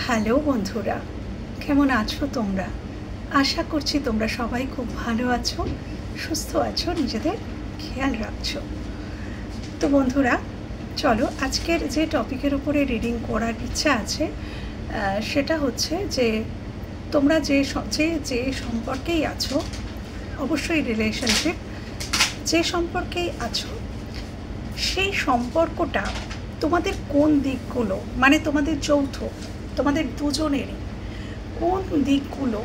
Hello বন্ধুরা, কেমন আছো তোমরা? আশা করছি তোমরা সবাই খুব ভালো আছো, সুস্থ আছো, নিজেদের খেয়াল রাখছো। তো বন্ধুরা, চলো আজকের যে টপিকের উপরে রিডিং করার ইচ্ছা আছে সেটা হচ্ছে যে তোমরা যে সম্পর্কেই আছো, অবশ্যই রিলেশনশিপ, যে সম্পর্কেই আছো সেই সম্পর্কটা তোমাদের কোন দিকগুলো, মানে তোমাদের যৌথ, তোমাদের দুজনেরই কোন দিকগুলো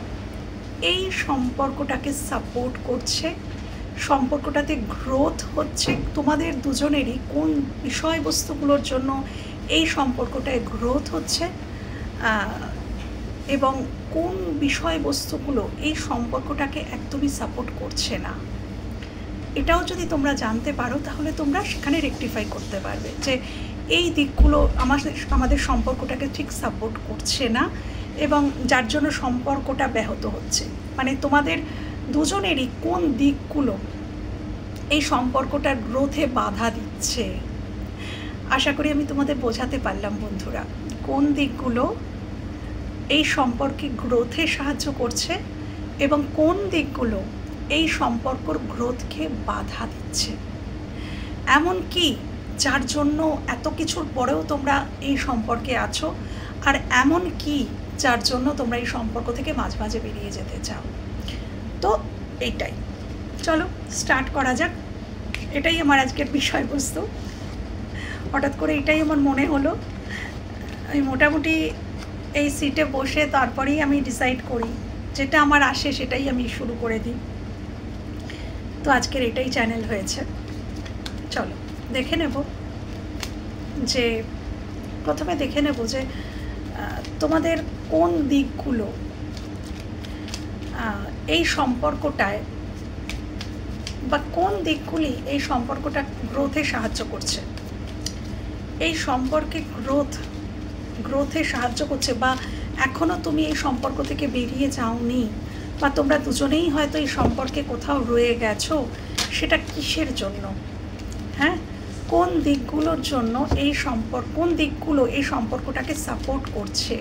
এই সম্পর্কটাকে সাপোর্ট করছে, সম্পর্কটাতে গ্রোথ হচ্ছে, তোমাদের দুজনেরই কোন বিষয়বস্তুগুলোর জন্য এই সম্পর্কটায় গ্রোথ হচ্ছে এবং কোন বিষয়বস্তুগুলো এই সম্পর্কটাকে একদমই সাপোর্ট করছে না। এটাও যদি তোমরা জানতে পারো তাহলে তোমরা সেখানে রেকটিফাই করতে পারবে যে এই দিকগুলো আমাদের সম্পর্কটাকে ঠিক সাপোর্ট করছে না এবং যার জন্য সম্পর্কটা ব্যাহত হচ্ছে। মানে তোমাদের দুজনেরই কোন দিকগুলো এই সম্পর্কটার গ্রোথে বাধা দিচ্ছে। আশা করি আমি তোমাদের বোঝাতে পারলাম বন্ধুরা, কোন দিকগুলো এই সম্পর্কে গ্রোথে সাহায্য করছে এবং কোন দিকগুলো এই সম্পর্কর গ্রোথকে বাধা দিচ্ছে। এমন কি যার জন্য এত কিছুর পরেও তোমরা এই সম্পর্কে আছো, আর এমন কি যার জন্য তোমরা এই সম্পর্ক থেকে মাঝে মাঝে বেরিয়ে যেতে চাও। তো এইটাই, চলো স্টার্ট করা যাক। এটাই আমার আজকের বিষয়বস্তু। হঠাৎ করে এটাই আমার মনে হলো। আমি মোটামুটি এই সিটে বসে তারপরেই আমি ডিসাইড করি, যেটা আমার আসে সেটাই আমি শুরু করে দিই। তো আজকের এটাই চ্যানেল হয়েছে। চলো দেখে নেব যে প্রথমে দেখে নেব যে তোমাদের কোন দিকগুলো এই সম্পর্কটায় বা কোন দিকগুলি এই সম্পর্কটা গ্রোথে সাহায্য করছে, এই সম্পর্কে গ্রোথে সাহায্য করছে, বা এখনও তুমি এই সম্পর্ক থেকে বেরিয়ে যাওনি, বা তোমরা দুজনেই হয়তো এই সম্পর্কে কোথাও রয়ে গেছো। সেটা কিসের জন্য? হ্যাঁ, কোন দিকগুলোর জন্য কোন দিকগুলো এই সম্পর্কটাকে সাপোর্ট করছে?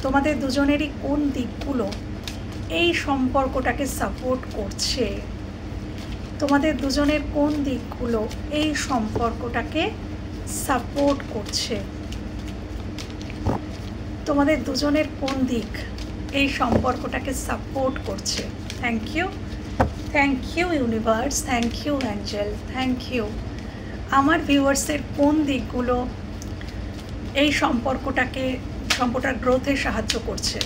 তোমাদের দুজনেরই কোন দিকগুলো এই সম্পর্কটাকে সাপোর্ট করছে? তোমাদের দুজনের কোন দিকগুলো এই সম্পর্কটাকে সাপোর্ট করছে? তোমাদের দুজনের কোন দিক এই সম্পর্কটাকে সাপোর্ট করছে? Thank you universe, thank you angel, thank you. আমার ভিউয়ার্সের কোন দিকগুলো এই সম্পর্কটার গ্রোথে সাহায্য করছে?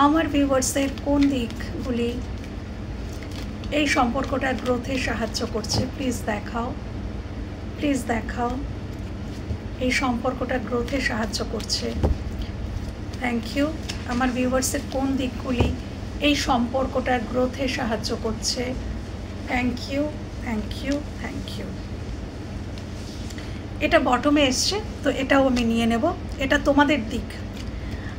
আমার ভিউয়ার্সের কোন দিকগুলি এই সম্পর্কটার গ্রোথে সাহায্য করছে? প্লিজ দেখাও, প্লিজ দেখাও। এই সম্পর্কটার গ্রোথে সাহায্য করছে। Thank you. আমার ভিউয়ার্সের কোন দিকগুলি এই সম্পর্কটার গ্রোথে সাহায্য করছে? Thank you, thank you, thank you. এটা বটমে এসছে, তো এটাও আমি নিয়ে নেব। এটা তোমাদের দিক।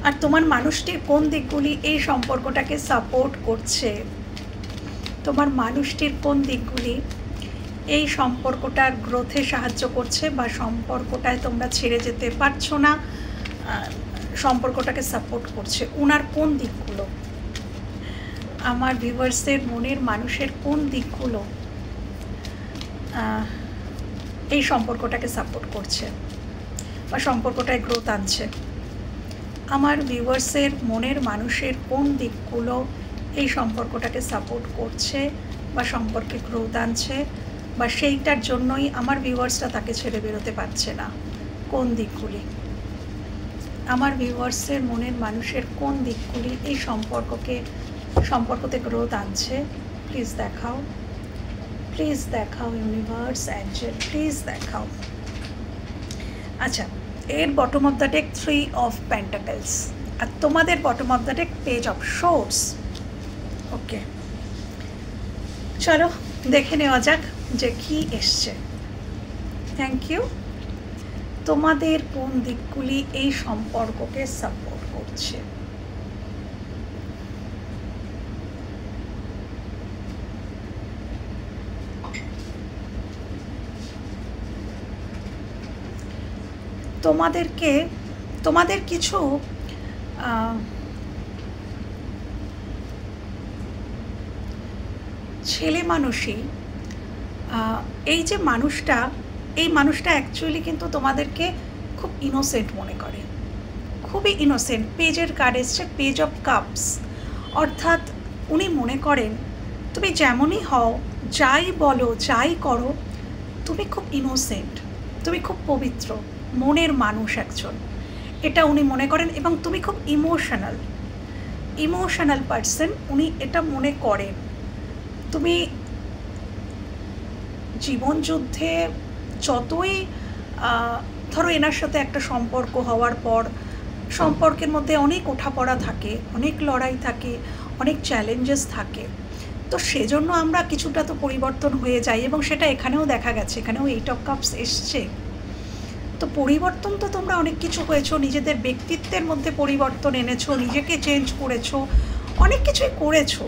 আর তোমার মানুষটির কোন দিকগুলি এই সম্পর্কটাকে সাপোর্ট করছে? তোমার মানুষটির কোন দিকগুলি এই সম্পর্কটার গ্রোথে সাহায্য করছে, বা সম্পর্কটায় তোমরা ছেড়ে যেতে পারছো না, সম্পর্কটাকে সাপোর্ট করছে? ওনার কোন দিকগুলো? আমার ভিউয়ার্সের মনের মানুষের কোন দিকগুলো এই সম্পর্কটাকে সাপোর্ট করছে বা সম্পর্কটায় গ্রোথ আনছে? আমার ভিউয়ার্সের মনের মানুষের কোন দিকগুলো এই সম্পর্কটাকে সাপোর্ট করছে বা সম্পর্কে গ্রোথ আনছে, বা সেইটার জন্যই আমার ভিউয়ার্সরা তাকে ছেড়ে বেরোতে পারছে না? কোন দিকগুলি? আমার ভিউয়ার্সের মনের মানুষের কোন দিকগুলি এই সম্পর্কতে গ্রোথ আনছে? প্লিজ দেখাও, প্লিজ দেখাও ইউনিভার্স, অ্যাঞ্জেল, প্লিজ দেখাও। আচ্ছা, এর bottom of the deck 3 of pentacles, আর তোমাদের bottom of the deck page of source. Okay, চলো দেখে নেওয়া যাক যে কি এসছে। Thank you. তোমাদের কোন দিকগুলি এই সম্পর্ককে সাপোর্ট করছে? তোমাদেরকে তোমাদের কিছু ছেলে মানুষই এই যে মানুষটা, এই মানুষটা অ্যাকচুয়ালি কিন্তু তোমাদেরকে খুব ইনোসেন্ট মনে করে, খুবই ইনোসেন্ট। পেজের কার্ড এসছে পেজ অফ কাপস, অর্থাৎ উনি মনে করেন তুমি যেমনই হও, যাই বলো, যাই করো, তুমি খুব ইনোসেন্ট, তুমি খুব পবিত্র মনের মানুষ একজন, এটা উনি মনে করেন। এবং তুমি খুব ইমোশনাল পার্সন, উনি এটা মনে করেন। তুমি জীবন যুদ্ধে যতই ধরো এনার সাথে একটা সম্পর্ক হওয়ার পর সম্পর্কের মধ্যে অনেক ওঠাপড়া থাকে, অনেক লড়াই থাকে, অনেক চ্যালেঞ্জেস থাকে, তো সেজন্য আমরা কিছুটা তো পরিবর্তন হয়ে যাই, এবং সেটা এখানেও দেখা গেছে, এখানেও এইট অফ কাপস এসছে। তো পরিবর্তন তো তোমরা অনেক কিছু হয়েছো, নিজেদের ব্যক্তিত্বের মধ্যে পরিবর্তন এনেছো, নিজেকে চেঞ্জ করেছো, অনেক কিছুই করেছো,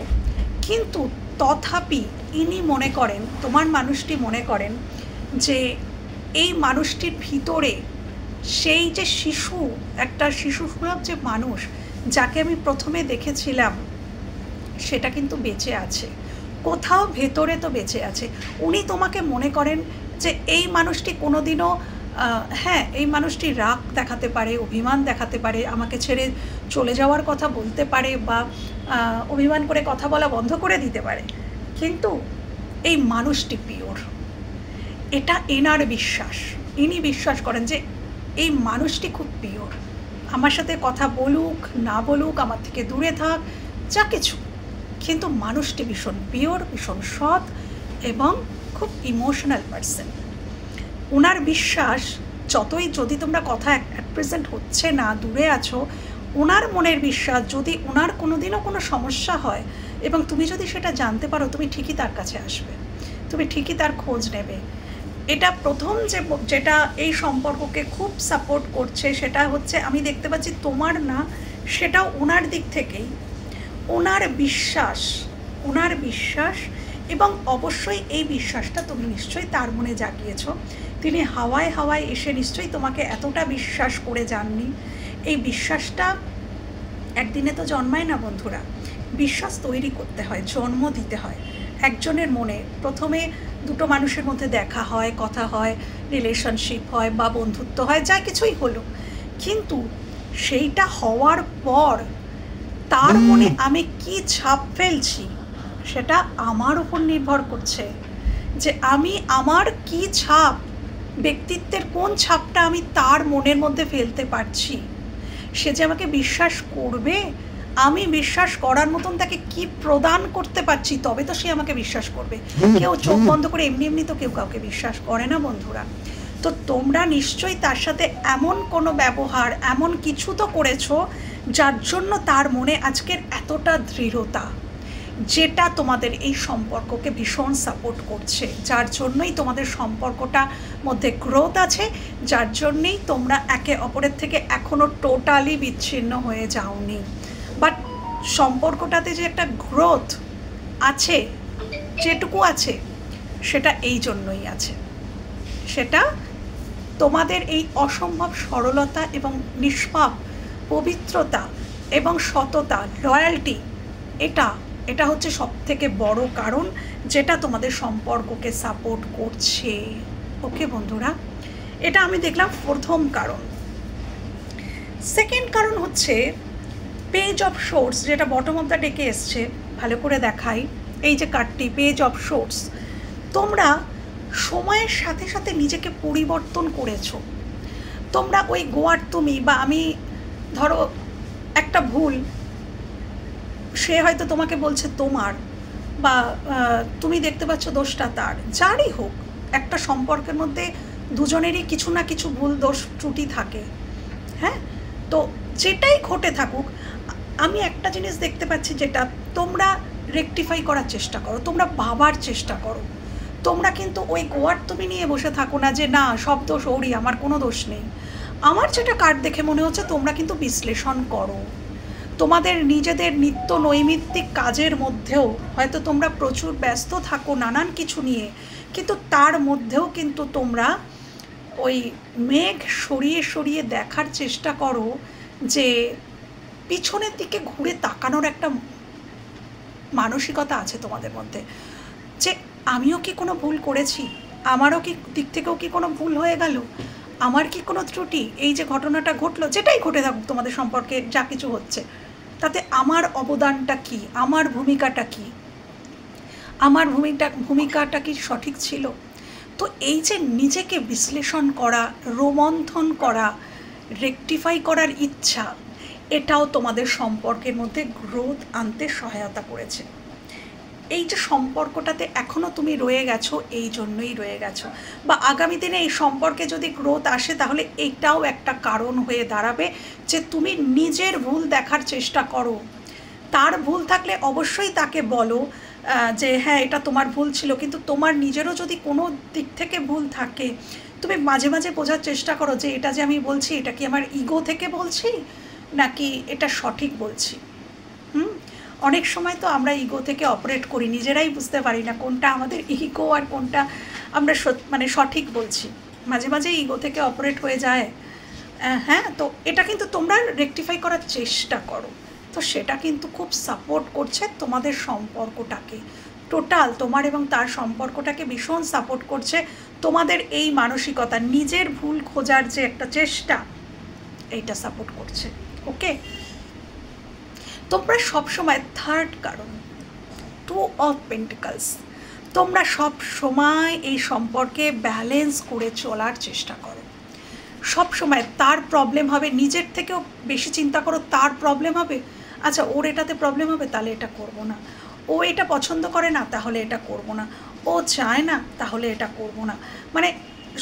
কিন্তু তথাপি ইনি মনে করেন, তোমার মানুষটি মনে করেন যে এই মানুষটির ভিতরে সেই যে শিশু, একটা শিশুসুলভ যে মানুষ যাকে আমি প্রথমে দেখেছিলাম, সেটা কিন্তু বেঁচে আছে, কোথাও ভেতরে তো বেঁচে আছে। উনি তোমাকে মনে করেন যে এই মানুষটি কোনোদিনও হ্যাঁ, এই মানুষটি রাগ দেখাতে পারে, অভিমান দেখাতে পারে, আমাকে ছেড়ে চলে যাওয়ার কথা বলতে পারে, বা অভিমান করে কথা বলা বন্ধ করে দিতে পারে, কিন্তু এই মানুষটি পিওর, এটা এনার বিশ্বাস। ইনি বিশ্বাস করেন যে এই মানুষটি খুব পিওর, আমার সাথে কথা বলুক না বলুক, আমার থেকে দূরে থাক, যা কিছু, কিন্তু মানুষটি ভীষণ পিওর, ভীষণ সৎ এবং খুব ইমোশনাল পার্সন। ওনার বিশ্বাস, যতই যদি তোমরা কথা অ্যাট প্রেজেন্ট হচ্ছে না, দূরে আছো, ওনার মনের বিশ্বাস যদি ওনার কোনোদিনও কোনো সমস্যা হয় এবং তুমি যদি সেটা জানতে পারো, তুমি ঠিকই তার কাছে আসবে, তুমি ঠিকই তার খোঁজ নেবে। এটা প্রথম যেটা এই সম্পর্ককে খুব সাপোর্ট করছে, সেটা হচ্ছে আমি দেখতে পাচ্ছি তোমার না, সেটাও ওনার দিক থেকেই ওনার বিশ্বাস। এবং অবশ্যই এই বিশ্বাসটা তুমি নিশ্চয়ই তার মনে জাগিয়েছ। তিনি হাওয়ায় হাওয়ায় এসে নিশ্চয়ই তোমাকে এতটা বিশ্বাস করে যাননি। এই বিশ্বাসটা একদিনে তো জন্মায় না বন্ধুরা, বিশ্বাস তৈরি করতে হয়, জন্ম দিতে হয় একজনের মনে। প্রথমে দুটো মানুষের মধ্যে দেখা হয়, কথা হয়, রিলেশনশিপ হয় বা বন্ধুত্ব হয়, যা কিছুই হলো, কিন্তু সেইটা হওয়ার পর তার মনে আমি কি ছাপ ফেলছি সেটা আমার উপর নির্ভর করছে, যে আমি আমার কি ছাপ, ব্যক্তিত্বের কোন ছাপটা আমি তার মনের মধ্যে ফেলতে পারছি। সে যে আমাকে বিশ্বাস করবে, আমি বিশ্বাস করার মতন তাকে কি প্রদান করতে পারছি, তবে তো সে আমাকে বিশ্বাস করবে। কেউ চোখ বন্ধ করে এমনি এমনি তো কেউ কাউকে বিশ্বাস করে না বন্ধুরা। তো তোমরা নিশ্চয়ই তার সাথে এমন কোনো ব্যবহার, এমন কিছু তো করেছো যার জন্য তার মনে আজকের এতটা দৃঢ়তা, যেটা তোমাদের এই সম্পর্ককে ভীষণ সাপোর্ট করছে, যার জন্যই তোমাদের সম্পর্কটা মধ্যে গ্রোথ আছে, যার জন্যেই তোমরা একে অপরের থেকে এখনও টোটালি বিচ্ছিন্ন হয়ে যাওনি। বাট সম্পর্কটাতে যে একটা গ্রোথ আছে, যেটুকু আছে, সেটা এই জন্যই আছে, সেটা তোমাদের এই অসম্ভব সরলতা এবং নিষ্পাপ পবিত্রতা এবং সততা, লয়্যালটি, এটা হচ্ছে সবথেকে বড় কারণ যেটা তোমাদের সম্পর্ককে সাপোর্ট করছে। ওকে বন্ধুরা, এটা আমি দেখলাম প্রথম কারণ। সেকেন্ড কারণ হচ্ছে পেজ অফ সোর্স, যেটা বটম অফ দ্য ডেকে এসছে, ভালো করে দেখাই। এই যে কার্ডটি পেজ অফ সোর্স, তোমরা সময়ের সাথে সাথে নিজেকে পরিবর্তন করেছো। তোমরা ওই গোয়ার তুমি বা আমি, ধরো একটা ভুল, সে হয়তো তোমাকে বলছে তোমার, বা তুমি দেখতে পাচ্ছ দোষটা তার, যারই হোক, একটা সম্পর্কের মধ্যে দুজনেরই কিছু না কিছু ভুল দোষ ত্রুটি থাকে। হ্যাঁ, তো যেটাই ঘটে থাকুক, আমি একটা জিনিস দেখতে পাচ্ছি, যেটা তোমরা রেকটিফাই করার চেষ্টা করো, তোমরা ভাবার চেষ্টা করো। তোমরা কিন্তু ওই গোয়ার তুমি নিয়ে বসে থাকো না যে না সব দোষ ওরই, আমার কোনো দোষ নেই। আমার যেটা কার্ড দেখে মনে হচ্ছে তোমরা কিন্তু বিশ্লেষণ করো। তোমাদের নিজেদের নিত্য নৈমিত্তিক কাজের মধ্যেও হয়তো তোমরা প্রচুর ব্যস্ত থাকো নানান কিছু নিয়ে, কিন্তু তার মধ্যেও কিন্তু তোমরা ওই মেঘ সরিয়ে সরিয়ে দেখার চেষ্টা করো যে পিছনের দিকে ঘুরে তাকানোর একটা মানসিকতা আছে তোমাদের মধ্যে, যে আমিও কি কোনো ভুল করেছি, আমারও কি দিক থেকেও কি কোনো ভুল হয়ে গেল, আমার কি কোনো ত্রুটি, এই যে ঘটনাটা ঘটলো, যেটাই ঘটে থাকুক তোমাদের সম্পর্কে যা কিছু হচ্ছে, তাতে আমার অবদানটা কি, আমার ভূমিকাটা কি, আমার ভূমিকাটা কি সঠিক ছিল। তো এই যে নিজেকে বিশ্লেষণ করা, রোমন্থন করা, রেকটিফাই করার ইচ্ছা, এটাও তোমাদের সম্পর্কের মধ্যে গ্রোথ আনতে সহায়তা করেছে। এই যে সম্পর্কটাতে এখনও তুমি রয়ে গেছো, এই জন্যই রয়ে গেছো, বা আগামী দিনে এই সম্পর্কে যদি গ্রোথ আসে তাহলে এইটাও একটা কারণ হয়ে দাঁড়াবে যে তুমি নিজের ভুল দেখার চেষ্টা করো। তার ভুল থাকলে অবশ্যই তাকে বলো যে হ্যাঁ এটা তোমার ভুল ছিল, কিন্তু তোমার নিজেরও যদি কোনো দিক থেকে ভুল থাকে তুমি মাঝে মাঝে বোঝার চেষ্টা করো যে এটা যে আমি বলছি এটা কি আমার ইগো থেকে বলছি নাকি এটা সঠিক বলছি। অনেক সময় তো আমরা ইগো থেকে অপারেট করি, নিজেরাই বুঝতে পারি না কোনটা আমাদের ইগো আর কোনটা আমরা মানে সঠিক বলছি, মাঝে মাঝে ইগো থেকে অপারেট হয়ে যায়। হ্যাঁ, তো এটা কিন্তু তোমরা রেকটিফাই করার চেষ্টা করো, তো সেটা কিন্তু খুব সাপোর্ট করছে তোমাদের সম্পর্কটাকে, টোটাল তোমার এবং তার সম্পর্কটাকে ভীষণ সাপোর্ট করছে। তোমাদের এই মানসিকতা, নিজের ভুল খোঁজার যে একটা চেষ্টা, এইটা সাপোর্ট করছে। ওকে, তোমরা সবসময় থার্ড কারণ, 2 অফ পেন্টিকলস, তোমরা সব সময় এই সম্পর্কে ব্যালেন্স করে চলার চেষ্টা করো। সব সময় তার প্রবলেম হবে, নিজের থেকেও বেশি চিন্তা করো তার প্রবলেম হবে, আচ্ছা ওর এটাতে প্রবলেম হবে তাহলে এটা করব না, ও এটা পছন্দ করে না তাহলে এটা করব না, ও চায় না তাহলে এটা করব না। মানে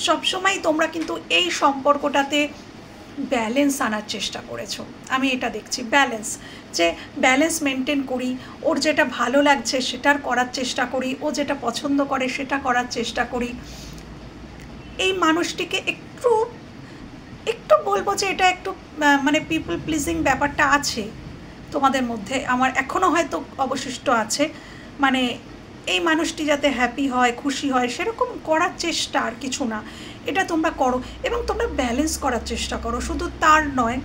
সবসময় তোমরা কিন্তু এই সম্পর্কটাতে ব্যালেন্স আনার চেষ্টা করেছো, আমি এটা দেখছি ব্যালেন্স, যে ব্যালেন্স মেনটেন করি, ওর যেটা ভালো লাগছে সেটার করার চেষ্টা করি, ও যেটা পছন্দ করে সেটা করার চেষ্টা করি। এই মানুষটিকে একটু বলবো যে এটা একটু মানে পিপল প্লিজিং ব্যাপারটা আছে তোমাদের মধ্যে, আমার এখনও হয়তো অবশিষ্ট আছে, মানে এই মানুষটি যাতে হ্যাপি হয়, খুশি হয়, সেরকম করার চেষ্টা, আর কিছু না, এটা তোমরা করো এবং তোমরা ব্যালেন্স করার চেষ্টা করো। শুধু তার নয়,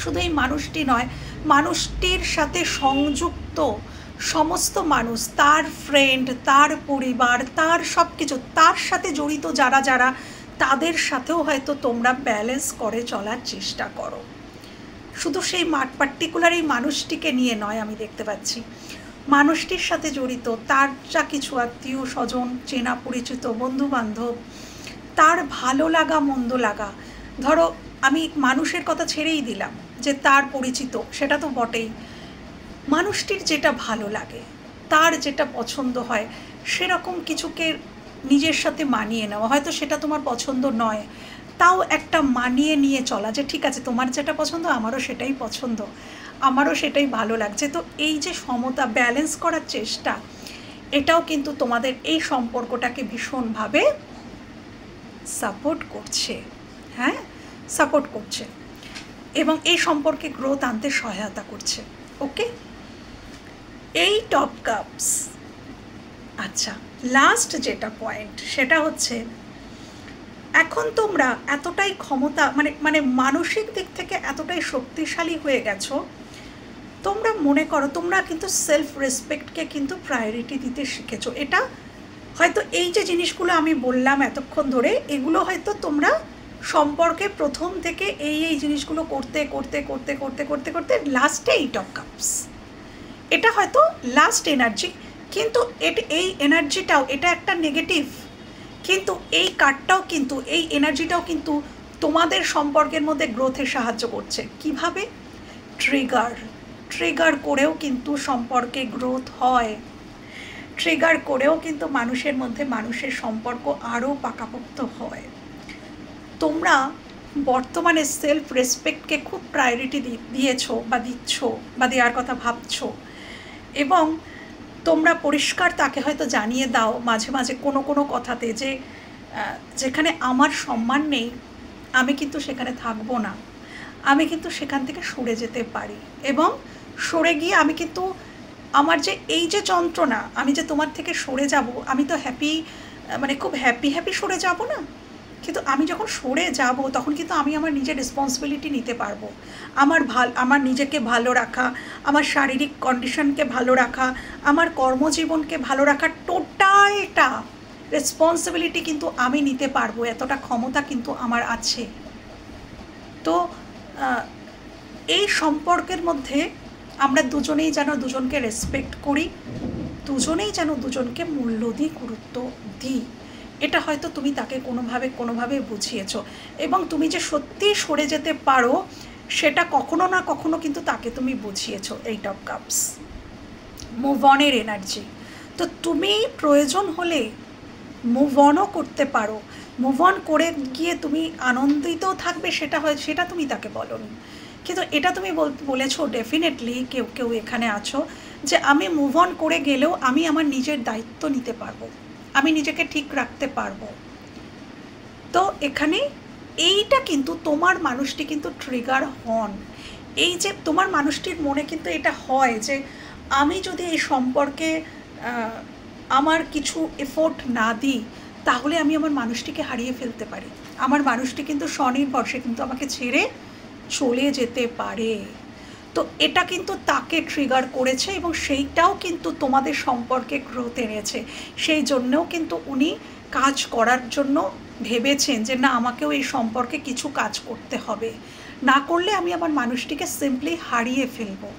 শুধু এই মানুষটি নয়, মানুষটির সাথে সংযুক্ত সমস্ত মানুষ, তার ফ্রেন্ড, তার পরিবার, তার সব কিছু, তার সাথে জড়িত যারা যারা, তাদের সাথেও হয়তো তোমরা ব্যালেন্স করে চলার চেষ্টা করো। শুধু সেই পার্টিকুলার এই মানুষটিকে নিয়ে নয়, আমি দেখতে পাচ্ছি মানুষটির সাথে জড়িত তার যা কিছু আত্মীয় স্বজন, চেনা পরিচিত, বন্ধুবান্ধব, তার ভালো লাগা মন্দ লাগা, ধরো আমি মানুষের কথা ছেড়েই দিলাম যে তার পরিচিত, সেটা তো বটেই, মানুষটির যেটা ভালো লাগে, তার যেটা পছন্দ হয়, সেরকম কিছুকে নিজের সাথে মানিয়ে নেওয়া। হয়তো সেটা তোমার পছন্দ নয়, তাও একটা মানিয়ে নিয়ে চলা, যে ঠিক আছে তোমার যেটা পছন্দ আমারও সেটাই পছন্দ, আমারও সেটাই ভালো লাগছে। তো এই যে সমতা, ব্যালেন্স করার চেষ্টা, এটাও কিন্তু তোমাদের এই সম্পর্কটাকে ভীষণভাবে সাপোর্ট করছে। হ্যাঁ, সাপোর্ট করছে এবং এই সম্পর্কে গ্রোথ আনতে সহায়তা করছে। ওকে, এই টপ কাপস। আচ্ছা, লাস্ট যেটা পয়েন্ট সেটা হচ্ছে এখন তোমরা এতটাই ক্ষমতা, মানে মানসিক দিক থেকে এতটাই শক্তিশালী হয়ে গেছো, তোমরা মনে করো তোমরা কিন্তু সেলফ রেসপেক্টকে কিন্তু প্রায়োরিটি দিতে শিখেছো। এটা হয়তো এই যে জিনিসগুলো আমি বললাম এতক্ষণ ধরে, এগুলো হয়তো তোমরা সম্পর্কে প্রথম থেকে এই জিনিসগুলো করতে করতে করতে করতে করতে করতে লাস্টে 8 অফ কাপস, এটা হয়তো লাস্ট এনার্জি, কিন্তু এই এনার্জিটাও, এটা একটা নেগেটিভ, কিন্তু এই কার্ডটাও কিন্তু, এই এনার্জিটাও কিন্তু তোমাদের সম্পর্কের মধ্যে গ্রোথে সাহায্য করছে। কিভাবে? ট্রিগার করেও কিন্তু সম্পর্কে গ্রোথ হয়, ট্রিগার করেও কিন্তু মানুষের মধ্যে মানুষের সম্পর্ক আরও পাকাপোক্ত হয়। তোমরা বর্তমানে সেলফ রেসপেক্টকে খুব প্রায়োরিটি দিয়েছো বা দিচ্ছ বা দেওয়ার কথা ভাবছো, এবং তোমরা পরিষ্কার তাকে হয়তো জানিয়ে দাও মাঝে মাঝে কোনো কোনো কথাতে যে যেখানে আমার সম্মান নেই আমি কিন্তু সেখানে থাকবো না, আমি কিন্তু সেখান থেকে সরে যেতে পারি, এবং সরে গিয়ে আমি কিন্তু আমার যে এই যে যন্ত্রণা, আমি যে তোমার থেকে সরে যাব, আমি তো হ্যাপি, মানে খুব হ্যাপি সরে যাব না, কিন্তু আমি যখন সরে যাব তখন কিন্তু আমি আমার নিজের রেসপন্সিবিলিটি নিতে পারবো। আমার নিজেকে ভালো রাখা, আমার শারীরিক কন্ডিশনকে ভালো রাখা, আমার কর্মজীবনকে ভালো রাখা, টোটালটা রেসপন্সিবিলিটি কিন্তু আমি নিতে পারবো, এতটা ক্ষমতা কিন্তু আমার আছে। তো এই সম্পর্কের মধ্যে আমরা দুজনেই যেন দুজনকে রেসপেক্ট করি, দুজনেই যেন দুজনকে মূল্য দিই, গুরুত্ব দিই। এটা হয়তো তুমি তাকে কোনোভাবে বুঝিয়েছো, এবং তুমি যে সত্যি সরে যেতে পারো সেটা কখনো না কখনো কিন্তু তাকে তুমি বুঝিয়েছো। 8 অফ কাপস, মুভ অনের এনার্জি। তো তুমি প্রয়োজন হলে মুভ অনও করতে পারো। মুভ অন করে গিয়ে তুমি আনন্দিতও থাকবে, সেটা তুমি তাকে বলোনি, কিন্তু এটা তুমি বলেছো ডেফিনেটলি কেউ এখানে আছো যে আমি মুভ অন করে গেলেও আমি আমার নিজের দায়িত্ব নিতে পারবো, আমি নিজেকে ঠিক রাখতে পারবো। তো এখানে এইটা কিন্তু তোমার মানুষটি কিন্তু ট্রিগার হন, এই যে তোমার মানুষটির মনে কিন্তু এটা হয় যে আমি যদি এই সম্পর্কে আমার কিছু এফোর্ট না দিই তাহলে আমি আমার মানুষটিকে হারিয়ে ফেলতে পারি, আমার মানুষটি কিন্তু স্বনির্ভর, সে কিন্তু আমাকে ছেড়ে চলে যেতে পারে। তো এটা কিন্তু তাকে ট্রিগার করেছে এবং সেইটাও কিন্তু তোমাদের সম্পর্কে গ্রোথ এনেছে। সেই জন্যও কিন্তু উনি কাজ করার জন্য ভেবেছেন যে না, আমাকেও এই সম্পর্কে কিছু কাজ করতে হবে, না করলে আমি আমার মানুষটিকে সিম্পলি হারিয়ে ফেলবো,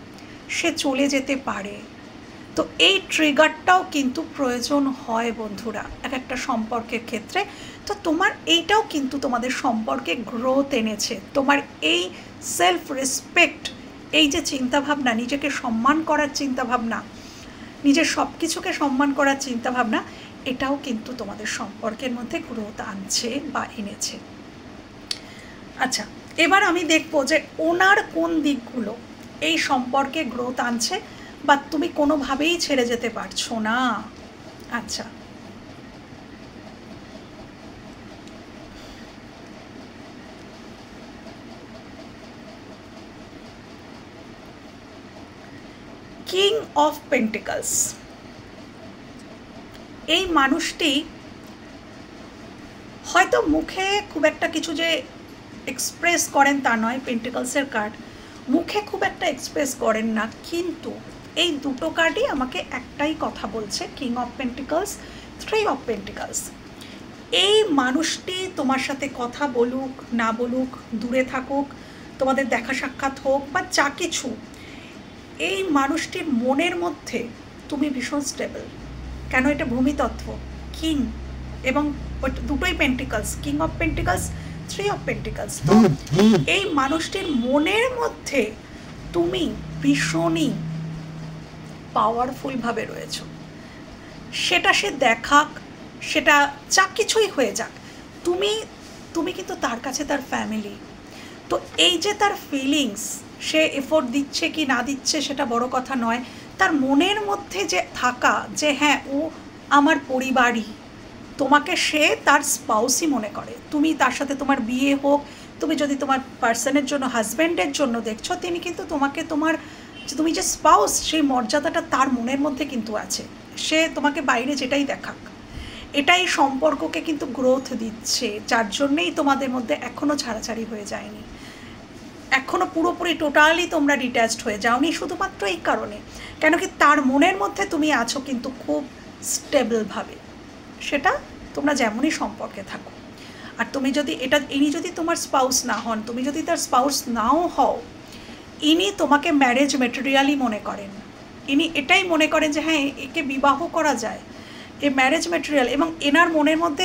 সে চলে যেতে পারে। তো এই ট্রিগারটাও কিন্তু প্রয়োজন হয় বন্ধুরা এক একটা সম্পর্কের ক্ষেত্রে। তো তোমার এইটাও কিন্তু তোমাদের সম্পর্কে গ্রোথ এনেছে, তোমার এই সেলফ রেসপেক্ট, এই যে চিন্তাভাবনা, নিজেকে সম্মান করার চিন্তাভাবনা, নিজের সব কিছুকে সম্মান করার চিন্তাভাবনা, এটাও কিন্তু তোমাদের সম্পর্কের মধ্যে গ্রোথ আনছে বা এনেছে। আচ্ছা, এবার আমি দেখবো যে ওনার কোন দিকগুলো এই সম্পর্কে গ্রোথ আনছে বা তুমি কোনোভাবেই ছেড়ে যেতে পারছো না। আচ্ছা, কিং অফ পেন্টিকলস, এই মানুষটি হয়তো মুখে খুব একটা কিছু যে এক্সপ্রেস করেন তা নয়, পেন্টিকলসের কার্ড মুখে খুব একটা এক্সপ্রেস করেন না, কিন্তু এই দুটো কার্ডই আমাকে একটাই কথা বলছে, king of pentacles, 3 of pentacles. এই মানুষটি তোমার সাথে কথা বলুক না বলুক, দূরে থাকুক, তোমাদের দেখা সাক্ষাৎ হোক বা যা কিছু, এই মানুষটির মনের মধ্যে তুমি ভীষণ স্টেবল। কেন? এটা ভূমিতত্ত্ব, কিং এবং দুটোই pentacles, king of pentacles, 3 of pentacles. তো এই মানুষটির মনের মধ্যে তুমি ভীষণই পাওয়ারফুলভাবে রয়েছ, সেটা সে দেখাক, সেটা যা কিছুই হয়ে যাক, তুমি কিন্তু তার কাছে তার ফ্যামিলি। তো এই যে তার ফিলিংস, সে এফোর্ট দিচ্ছে কি না দিচ্ছে সেটা বড় কথা নয়, তার মনের মধ্যে যে থাকা যে হ্যাঁ ও আমার পরিবারই, তোমাকে সে তার স্পাউসই মনে করে। তুমি তার সাথে তোমার বিয়ে হোক, তুমি যদি তোমার পার্সনের জন্য, হাজব্যান্ডের জন্য দেখছো, তিনি কিন্তু তোমাকে তুমি যে স্পাউস সেই মর্যাদাটা তার মনের মধ্যে কিন্তু আছে, সে তোমাকে বাইরে যেটাই দেখাক, এটাই সম্পর্ককে কিন্তু গ্রোথ দিচ্ছে, যার জন্যেই তোমাদের মধ্যে এখনও ছাড়াছাড়ি হয়ে যায়নি, এখনও পুরোপুরি টোটালি তোমরা ডিট্যাচড হয়ে যাওনি, শুধুমাত্র এই কারণে কেন কি তার মনের মধ্যে তুমি আছো কিন্তু খুব স্টেবলভাবে, সেটা তোমরা যেমনই সম্পর্কে থাকো। আর তুমি যদি ইনি যদি তোমার স্পাউস না হন, তুমি যদি তার স্পাউস নাও হও, ইনি তোমাকে ম্যারেজ মেটেরিয়ালই মনে করেন, ইনি এটাই মনে করেন যে হ্যাঁ একে বিবাহ করা যায়, এ ম্যারেজ মেটেরিয়াল, এবং এনার মনের মধ্যে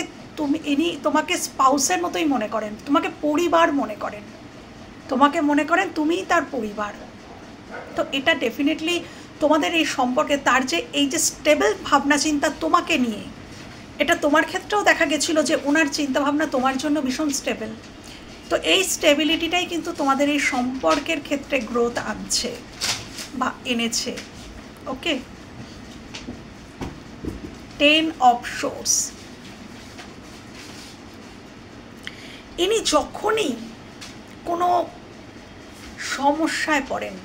ইনি তোমাকে স্পাউসের মতোই মনে করেন, তোমাকে পরিবার মনে করেন, তোমাকে মনে করেন তুমিই তার পরিবার। তো এটা ডেফিনেটলি তোমাদের এই সম্পর্কে তার যে এই যে স্টেবল ভাবনা চিন্তা তোমাকে নিয়ে, এটা তোমার ক্ষেত্রেও দেখা গেছিলো যে ওনার চিন্তাভাবনা তোমার জন্য ভীষণ স্টেবল। তো এই স্টেবিলিটিটাই কিন্তু তোমাদের এই সম্পর্কের ক্ষেত্রে গ্রোথ আনছে বা এনেছে। ওকে, 10 অফ সোর্স, ইনি যখনই কোনো সমস্যায় পড়েন,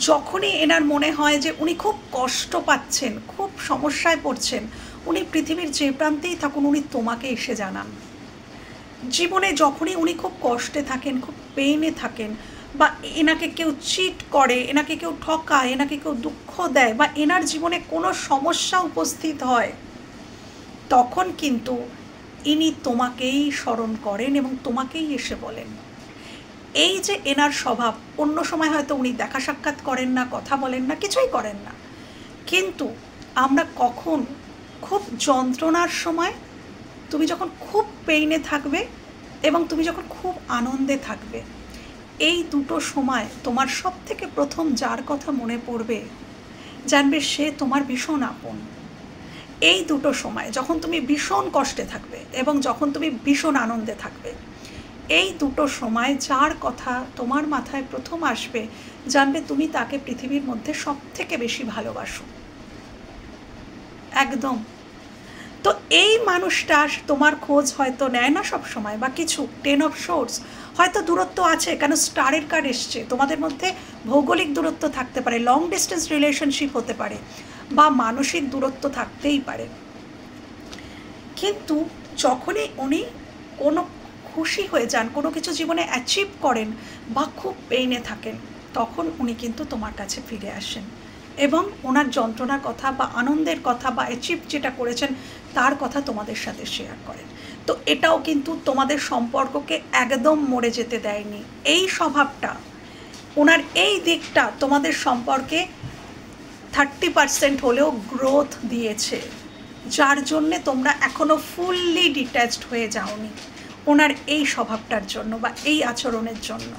যখনই এনার মনে হয় যে উনি খুব কষ্ট পাচ্ছেন, খুব সমস্যায় পড়ছেন, উনি পৃথিবীর যে প্রান্তেই থাকুন উনি তোমাকে এসে জানান, জীবনে যখনই উনি খুব কষ্টে থাকেন, খুব পেইনে থাকেন, বা এনাকে কেউ চিট করে, এনাকে কেউ ঠকায়, এনাকে কেউ দুঃখ দেয়, বা এনার জীবনে কোনো সমস্যা উপস্থিত হয়, তখন কিন্তু ইনি তোমাকেই স্মরণ করেন এবং তোমাকেই এসে বলেন। এই যে এনার স্বভাব, অন্য সময় হয়তো উনি দেখা সাক্ষাৎ করেন না, কথা বলেন না, কিছুই করেন না, কিন্তু আমরা কখন খুব যন্ত্রণার সময়, তুমি যখন খুব পেইনে থাকবে এবং তুমি যখন খুব আনন্দে থাকবে, এই দুটো সময় তোমার সব থেকে প্রথম যার কথা মনে পড়বে, জানবে সে তোমার ভীষণ আপন। এই দুটো সময়, যখন তুমি ভীষণ কষ্টে থাকবে এবং যখন তুমি ভীষণ আনন্দে থাকবে, এই দুটো সময় যার কথা তোমার মাথায় প্রথম আসবে, জানবে তুমি তাকে পৃথিবীর মধ্যে সব থেকে বেশি ভালোবাসো। একদম। তো এই মানুষটা তোমার খোঁজ হয়তো নেয় না সব সময়, বা কিছু 10 অফ সোর্স, হয়তো দূরত্ব আছে, কেন স্টারের কার্ড এসছে, তোমাদের মধ্যে ভৌগোলিক দূরত্ব থাকতে পারে, লং ডিস্টেন্স রিলেশনশিপ হতে পারে, বা মানসিক দূরত্ব থাকতেই পারে। কিন্তু যখনই উনি কোনো খুশি হয়ে যান, কোনো কিছু জীবনে অ্যাচিভ করেন, বা খুব পেইনে থাকেন, তখন উনি কিন্তু তোমার কাছে ফিরে আসেন এবং ওনার যন্ত্রণার কথা বা আনন্দের কথা বা অ্যাচিভ যেটা করেছেন তার কথা তোমাদের সাথে শেয়ার করেন। তো এটাও কিন্তু তোমাদের সম্পর্ককে একদম মরে যেতে দেয়নি। এই স্বভাবটা, ওনার এই দিকটা তোমাদের সম্পর্কে 30% হলেও গ্রোথ দিয়েছে, যার জন্যে তোমরা এখনও ফুললি ডিট্যাচড হয়ে যাওনি ওনার এই স্বভাবটার জন্য বা এই আচরণের জন্য।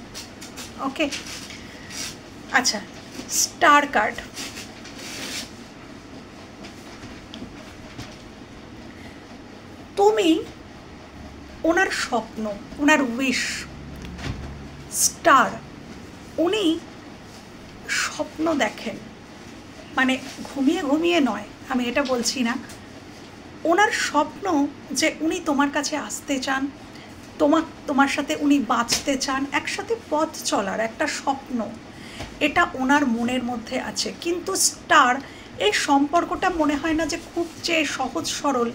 ওকে, আচ্ছা, স্টার কার্ড। তুমি ওনার স্বপ্ন, ওনার উইশ, স্টার, উনি স্বপ্ন দেখেন, মানে ঘুমিয়ে ঘুমিয়ে নয়, আমি এটা বলছি না, ওনার স্বপ্ন যে উনি তোমার কাছে আসতে চান, তোমার সাথে উনি বাঁচতে চান, একসাথে পথ চলার একটা স্বপ্ন, এটা ওনার মনের মধ্যে আছে। কিন্তু স্টার, এই সম্পর্কটা মনে হয় না যে খুব যে সহজ সরল,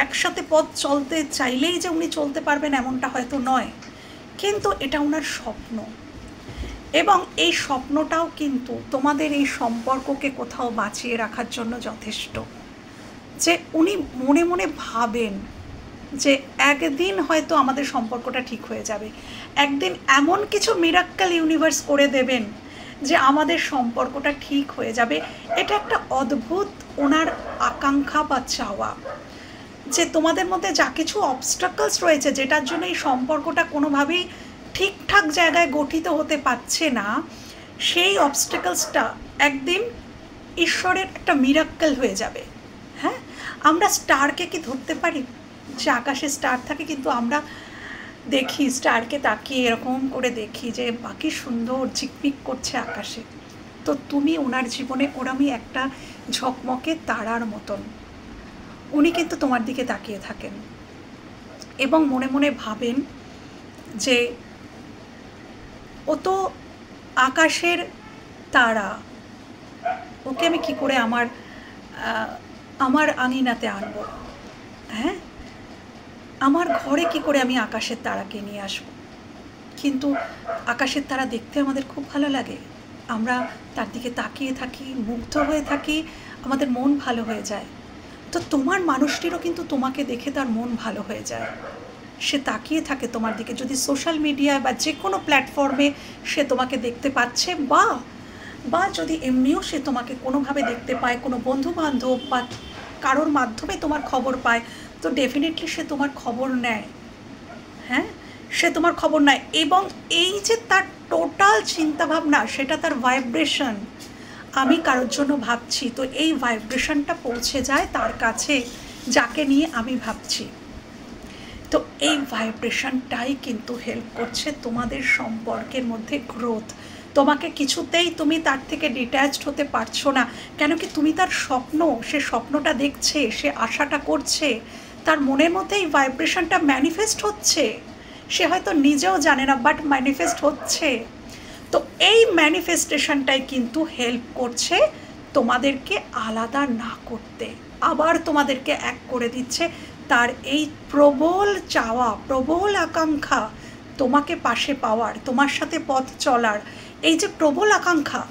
একসাথে পথ চলতে চাইলেই যে উনি চলতে পারবেন এমনটা হয়তো নয়, কিন্তু এটা ওনার স্বপ্ন। এবং এই স্বপ্নটাও কিন্তু তোমাদের এই সম্পর্ককে কোথাও বাঁচিয়ে রাখার জন্য যথেষ্ট, যে উনি মনে মনে ভাবেন যে একদিন হয়তো আমাদের সম্পর্কটা ঠিক হয়ে যাবে, একদিন এমন কিছু মিরাক্কেল ইউনিভার্স করে দেবেন যে আমাদের সম্পর্কটা ঠিক হয়ে যাবে। এটা একটা অদ্ভুত ওনার আকাঙ্ক্ষা বা চাওয়া, যে তোমাদের মধ্যে যা কিছু অবস্টাকলস রয়েছে, যেটার জন্য এই সম্পর্কটা কোনোভাবেই ঠিকঠাক জায়গায় গঠিত হতে পারছে না, সেই অবস্টাকলসটা একদিন ঈশ্বরের একটা মিরাক্কেল হয়ে যাবে। হ্যাঁ, আমরা স্টারকে কি ধরতে পারি? যে আকাশে স্টার থাকে, কিন্তু আমরা দেখি স্টারকে তাকিয়ে এরকম করে দেখি যে বাকি সুন্দর ঝিকমিক করছে আকাশে। তো তুমি ওনার জীবনে ওরমই একটা ঝকমকে তারার মতন, উনি কিন্তু তোমার দিকে তাকিয়ে থাকেন এবং মনে মনে ভাবেন যে ও তো আকাশের তারা, ওকে আমি কী করে আমার আঙিনাতে আনবো, হ্যাঁ, আমার ঘরে কি করে আমি আকাশের তারাকে নিয়ে আসব। কিন্তু আকাশের তারা দেখতে আমাদের খুব ভালো লাগে, আমরা তার দিকে তাকিয়ে থাকি, মুগ্ধ হয়ে থাকি, আমাদের মন ভালো হয়ে যায়। তো তোমার মানুষটিরও কিন্তু তোমাকে দেখে তার মন ভালো হয়ে যায়, সে তাকিয়ে থাকে তোমার দিকে। যদি সোশ্যাল মিডিয়ায় বা যে কোনো প্ল্যাটফর্মে সে তোমাকে দেখতে পাচ্ছে, বা যদি এমনিও সে তোমাকে কোনোভাবে দেখতে পায়, কোনো বন্ধু বান্ধব বা কারোর মাধ্যমে তোমার খবর পায়, তো ডেফিনেটলি সে তোমার খবর নেয়। হ্যাঁ, সে তোমার খবর নেয়, এবং এই যে তার টোটাল চিন্তাভাবনা, সেটা তার ভাইব্রেশন, আমি কারোর জন্য ভাবছি, তো এই ভাইব্রেশনটা পৌঁছে যায় তার কাছে, যাকে নিয়ে আমি ভাবছি। তো এই ভাইব্রেশনটাই কিন্তু হেল্প করছে তোমাদের সম্পর্কের মধ্যে গ্রোথ। তোমাকে কিছুতেই তুমি তার থেকে ডিট্যাচড হতে পারছো না, কেন কি তুমি তার স্বপ্ন, সে স্বপ্নটা দেখছে, সে আশাটা করছে, তার মনের মধ্যে এই ভাইব্রেশনটা ম্যানিফেস্ট হচ্ছে, সে হয়তো নিজেও জানে না, বাট ম্যানিফেস্ট হচ্ছে। তো এই ম্যানিফেস্টেশনটাই কিন্তু হেল্প করছে তোমাদেরকে আলাদা না করতে, আবার তোমাদেরকে এক করে দিচ্ছে, তার এই প্রবল চাওয়া, প্রবল আকাঙ্ক্ষা তোমাকে পাশে পাওয়ার, তোমার সাথে পথ চলার, এই যে প্রবল আকাঙ্ক্ষা,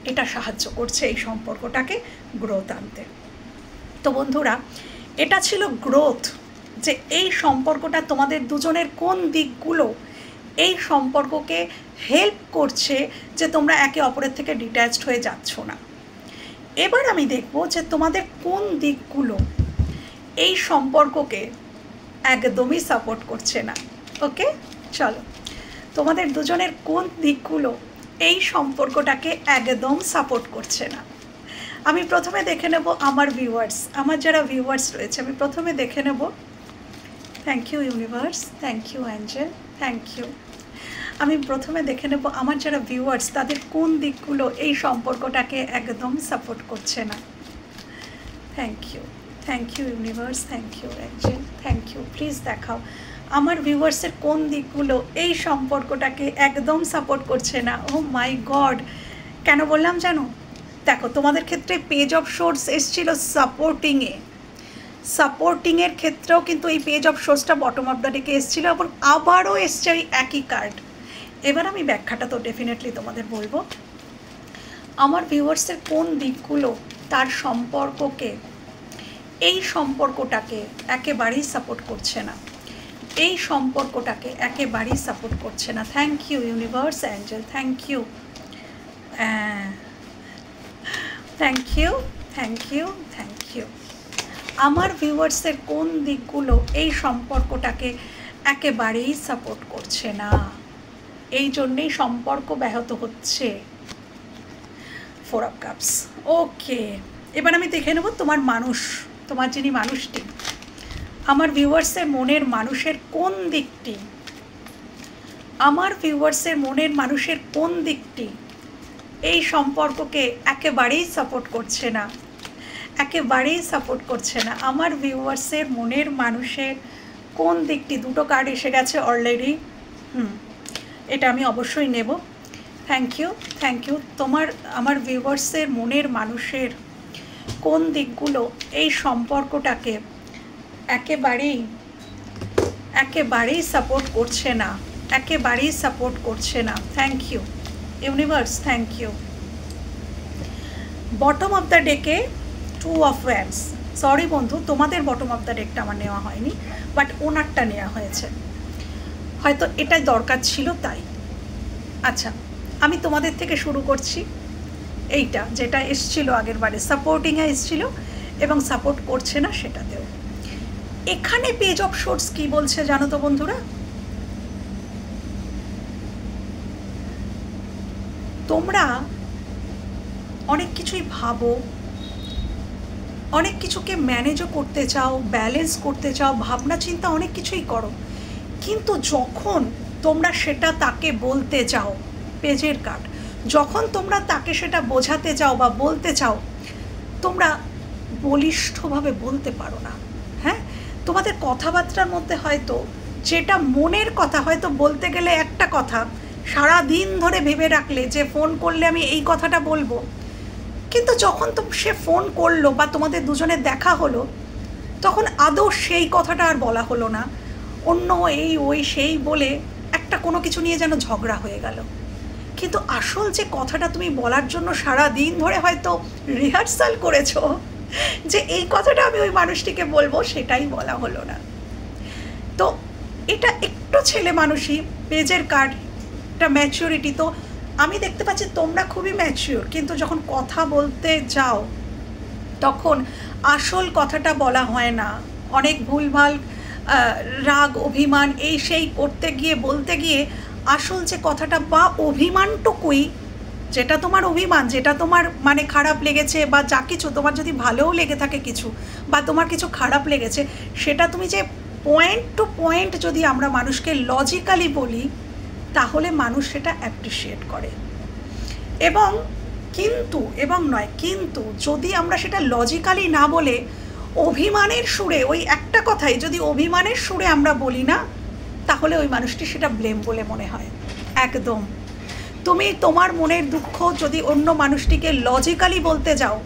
এটা সাহায্য করছে এই সম্পর্কটাকে গ্রোথ আনতে। তো বন্ধুরা, এটা ছিল গ্রোথ, যে এই সম্পর্কটা তোমাদের দুজনের কোন দিকগুলো এই সম্পর্ককে হেল্প করছে যে তোমরা একে অপরের থেকে ডিট্যাচড হয়ে যাচ্ছ না। এবার আমি দেখব যে তোমাদের কোন দিকগুলো এই সম্পর্ককে একদমই সাপোর্ট করছে না। ওকে, চলো, তোমাদের দুজনের কোন দিকগুলো এই সম্পর্কটাকে একদম সাপোর্ট করছে না। আমি প্রথমে দেখে নেব আমার ভিউয়ার্স, আমার যারা ভিউয়ার্স রয়েছে, আমি প্রথমে দেখে নেব। Thank you universe, thank you angel, thank you. আমি প্রথমে দেখে নেব আমার যারা ভিউয়ার্স, তাদের কোন দিকগুলো এই সম্পর্কটাকে একদম সাপোর্ট করছে না। Thank you, thank you universe, thank you angel, thank you. Please দেখাও আমার ভিউয়ার্সের কোন দিকগুলো এই সম্পর্কটাকে একদম সাপোর্ট করছে না। ও মাই গড, কেন বললাম জানো? দেখো, তোমাদের ক্ষেত্রে পেজ অফ সোর্স এসেছিল সাপোর্টিংয়ে, সাপোর্টিংয়ের ক্ষেত্রেও কিন্তু এই পেজ অফ সোর্সটা বটম অফ দ্য ডেকে এসেছিলো, এবং আবারও এসছে ওই একই কার্ড। এবার আমি ব্যাখ্যাটা তো ডেফিনেটলি তোমাদের বলবো। আমার ভিউয়ার্সের কোন দিকগুলো তার সম্পর্ককে, এই সম্পর্কটাকে একেবারেই সাপোর্ট করছে না, এই সম্পর্কটাকে একেবারেই সাপোর্ট করছে না। Thank you universe, angel, thank you, thank you, thank you, thank you. আমার ভিউয়ার্সের কোন দিকগুলো এই সম্পর্কটাকে একেবারেই সাপোর্ট করছে না, এই জন্যেই সম্পর্ক ব্যাহত হচ্ছে। 4 অফ কাপস। ওকে, এবার আমি দেখে নেব তোমার মানুষ, তোমার যিনি মানুষটি, আমার ভিউয়ার্সের মনের মানুষের কোন দিকটি, আমার ভিউয়ার্সের মনের মানুষের কোন দিকটি এই সম্পর্ককে একেবারেই সাপোর্ট করছে না, একেবারেই সাপোর্ট করছে না। আমার ভিউয়ার্সের মনের মানুষের কোন দিকটি, দুটো কার্ড এসে গেছে অলরেডি। এটা আমি অবশ্যই নেব। Thank you, thank you. আমার ভিউয়ার্সের মনের মানুষের কোন দিকগুলো এই সম্পর্কটাকে একেবারেই সাপোর্ট করছে না, একেবারেই সাপোর্ট করছে না। Thank you universe, thank you. Bottom of the ডেকে 2 অফ ওয়ান্ডস। সরি বন্ধু, তোমাদের বটম অফ দ্য ডেকটা আমার নেওয়া হয়নি, বাট ওনারটা নেওয়া হয়েছে, হয়তো এটাই দরকার ছিল তাই। আচ্ছা, আমি তোমাদের থেকে শুরু করছি। এইটা যেটা এসছিল আগের বারে, সাপোর্টিংয়ে এসছিল এবং সাপোর্ট করছে না সেটাতেও। এখানে পেজ অফ সোর্স কি বলছে জানো তো বন্ধুরা? তোমরা অনেক কিছুই ভাবো, অনেক কিছুকে ম্যানেজও করতে চাও, ব্যালেন্স করতে চাও, ভাবনা চিন্তা অনেক কিছুই করো, কিন্তু যখন তোমরা সেটা তাকে বলতে চাও, পেজের কার্ড, যখন তোমরা তাকে সেটা বোঝাতে চাও বা বলতে চাও, তোমরা বলিষ্ঠভাবে বলতে পারো না। হ্যাঁ, তোমাদের কথাবার্তার মধ্যে হয়তো যেটা মনের কথা, হয়তো বলতে গেলে একটা কথা সারা দিন ধরে ভেবে রাখলে যে ফোন করলে আমি এই কথাটা বলবো, কিন্তু যখন সে ফোন করলো বা তোমাদের দুজনের দেখা হলো, তখন আদৌ সেই কথাটা আর বলা হলো না, অন্য এই ওই সেই বলে একটা কোনো কিছু নিয়ে যেন ঝগড়া হয়ে গেল। কিন্তু আসল যে কথাটা তুমি বলার জন্য সারা দিন ধরে হয়তো রিহার্সাল করেছো, যে এই কথাটা আমি ওই মানুষটিকে বলবো, সেটাই বলা হলো না। তো এটা একটু ছেলে মানুষই, পেজের কার্ডটা ম্যাচিউরিটি। তো আমি দেখতে পাচ্ছি তোমরা খুবই ম্যাচিউর, কিন্তু যখন কথা বলতে যাও তখন আসল কথাটা বলা হয় না, অনেক ভুলভাল রাগ অভিমান এই সেই করতে গিয়ে, বলতে গিয়ে আসল যে কথাটা বা অভিমানটুকুই, যেটা তোমার অভিমান, যেটা তোমার মানে খারাপ লেগেছে, বা যা কিছু তোমার যদি ভালোও লেগে থাকে কিছু, বা তোমার কিছু খারাপ লেগেছে, সেটা তুমি যে পয়েন্ট টু পয়েন্ট যদি আমরা মানুষকে লজিক্যালি বলি, তাহলে মানুষ সেটা অ্যাপ্রিসিয়েট করে। কিন্তু যদি আমরা সেটা লজিক্যালি না বলে অভিমানের সুরে, ওই একটা কথাই যদি অভিমানের সুরে আমরা বলি না, তাহলে ওই মানুষটি সেটা ব্লেম বলে মনে হয়। একদম, তুমি তোমার মনের দুঃখ যদি অন্য মানুষটিকে লজিক্যালি বলতে যাও,